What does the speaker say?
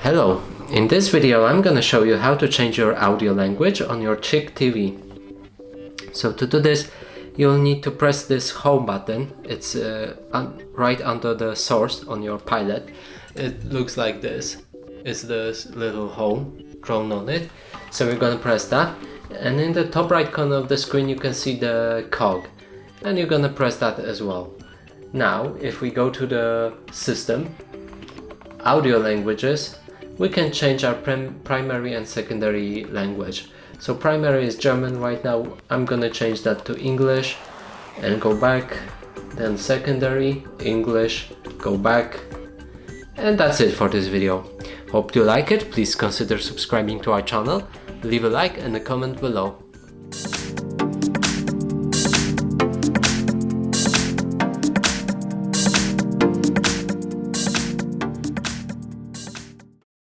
Hello, in this video I'm gonna show you how to change your audio language on your CHiQ TV. So to do this, you'll need to press this home button. It's right under the source on your pilot. It looks like this. It's this little home drawn on it. So we're gonna press that, and in the top right corner of the screen you can see the cog, and you're gonna press that as well. Now if we go to the system, audio languages, we can change our primary and secondary language. So primary is German right now. I'm gonna change that to English and go back. Then secondary, English, go back. And that's it for this video. Hope you like it. Please consider subscribing to our channel. Leave a like and a comment below.